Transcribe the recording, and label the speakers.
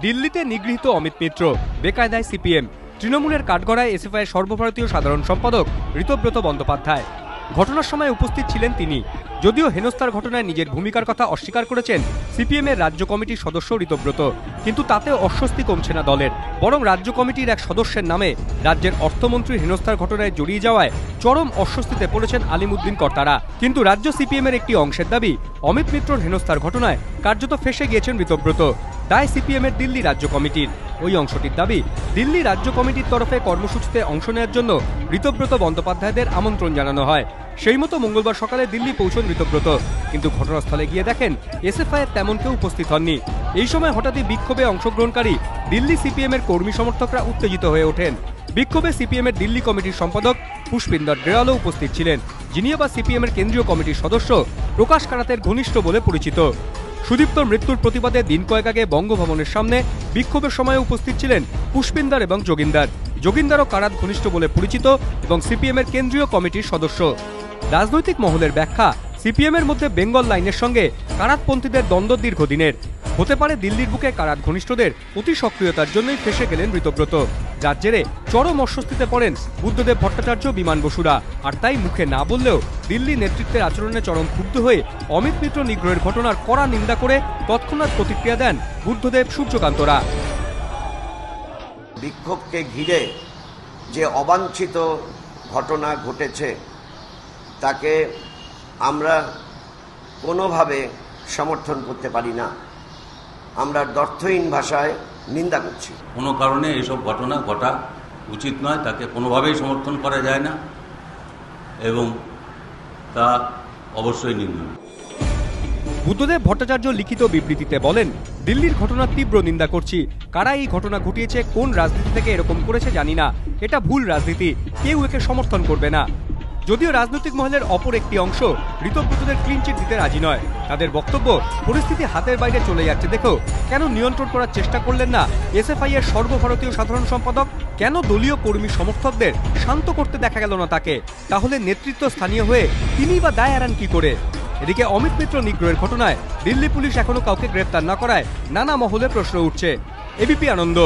Speaker 1: দিল্লিতে নিগৃহীত অমিত মিত্র, বেকায়দায় সিপিএম, তৃণমূলের কাঠগড়ায় এসএফআইয়ের সর্বভারতীয় সাধারণ সম্পাদক ঋতব্রত বন্দ্যোপাধ্যায়। ঘটনার সময় উপস্থিত ছিলেন তিনি। যদিও হেনস্থার ঘটনায় নিজের ভূমিকার কথা অস্বীকার করেছেন সিপিএমের রাজ্য কমিটির সদস্য ঋতব্রত, কিন্তু তাতেও অস্বস্তি কমছে না দলের। বরং রাজ্য কমিটির এক সদস্যের নামে রাজ্যের অর্থমন্ত্রীর হেনস্থার ঘটনায় জড়িয়ে যাওয়ায় চরম অস্বস্তিতে পড়েছেন আলিমুদ্দিন কর্তারা। কিন্তু রাজ্য সিপিএমের একটি অংশের দাবি, অমিত মিত্রর হেনস্থার ঘটনায় কার্যত ফেঁসে গিয়েছেন ঋতব্রত। দায় সিপিএমের দিল্লি রাজ্য কমিটির। ওই অংশটির দাবি, দিল্লি রাজ্য কমিটির তরফে কর্মসূচিতে অংশ নেওয়ার জন্য ঋতব্রত বন্দ্যোপাধ্যায়দের আমন্ত্রণ জানানো হয়। সেই মতো মঙ্গলবার সকালে দিল্লি পৌঁছন ঋতব্রত, কিন্তু ঘটনাস্থলে গিয়ে দেখেন এসএফআইয়ের তেমন কেউ উপস্থিত হননি। এই সময় হঠাৎই বিক্ষোভে অংশগ্রহণকারী দিল্লি সিপিএমের কর্মী সমর্থকরা উত্তেজিত হয়ে ওঠেন। বিক্ষোভে সিপিএমের দিল্লি কমিটির সম্পাদক পুষ্পিন্দর গ্রেওয়ালও উপস্থিত ছিলেন, যিনি আবার সিপিএমের কেন্দ্রীয় কমিটির সদস্য প্রকাশ কারাতের ঘনিষ্ঠ বলে পরিচিত। সুদীপ্তর মৃত্যুর প্রতিবাদে দিন কয়েক আগে বঙ্গভবনের সামনে বিক্ষোভের সময় উপস্থিত ছিলেন পুষ্পিন্দর এবং যোগিন্দার। যোগিন্দারও কারাত ঘনিষ্ঠ বলে পরিচিত এবং সিপিএমের কেন্দ্রীয় কমিটির সদস্য। রাজনৈতিক মহলের ব্যাখ্যা, সিপিএমের মধ্যে বেঙ্গল লাইনের সঙ্গে কারাতপন্থীদের দ্বন্দ্ব দীর্ঘদিনের। হতে পারে দিল্লির বুকে কারাত ঘনিষ্ঠদের অতি সক্রিয়তার জন্যই ফেঁসে গেলেন ঋতব্রত, যার জেরে চরম অস্বস্তিতে পড়েন বুদ্ধদেব ভট্টাচার্য, বিমান বসুরা। আর তাই মুখে না বললেও দিল্লি নেতৃত্বের আচরণে চরম ক্ষুব্ধ হয়ে অমিত মিত্র নিগ্রহের ঘটনার কড়া নিন্দা করে তৎক্ষণাৎ প্রতিক্রিয়া দেন বুদ্ধদেব, সূর্যকান্তরা।
Speaker 2: বিক্ষোভকে ঘিরে যে অবাঞ্ছিত ঘটনা ঘটেছে তাকে আমরা কোনোভাবে সমর্থন করতে পারি না। আমরা দ্ব্যর্থহীন ভাষায় নিন্দা করছি।
Speaker 3: কোনো কারণে এইসব ঘটনা ঘটা উচিত নয়, তাকে কোনোভাবেই সমর্থন করা যায় না এবং তা অবশ্যই নিন্দনীয়।
Speaker 1: বুদ্ধদেব ভট্টাচার্য লিখিত বিবৃতিতে বলেন, দিল্লির ঘটনার তীব্র নিন্দা করছি। কারা এই ঘটনা ঘটিয়েছে, কোন রাজনীতি থেকে এরকম করেছে জানি না। এটা ভুল রাজনীতি, কেউ একে সমর্থন করবে না। যদিও রাজনৈতিক মহলের অপর একটি অংশ ঋতব্রতদের ক্লিনচিট দিতে রাজি নয়। তাদের বক্তব্য, পরিস্থিতি হাতের বাইরে চলে যাচ্ছে দেখো কেন নিয়ন্ত্রণ করার চেষ্টা করলেন না এসএফআই এর সর্বভারতীয় সাধারণ সম্পাদক? কেন দলীয় কর্মী সমর্থকদের শান্ত করতে দেখা গেল না তাকে? তাহলে নেতৃত্ব স্থানীয় হয়ে তিনি বা দায় এড়ান কি করে? এদিকে অমিত মিত্র নিগ্রহের ঘটনায় দিল্লি পুলিশ এখনো কাউকে গ্রেফতার না করায় নানা মহলে প্রশ্ন উঠছে। এবিপি আনন্দ।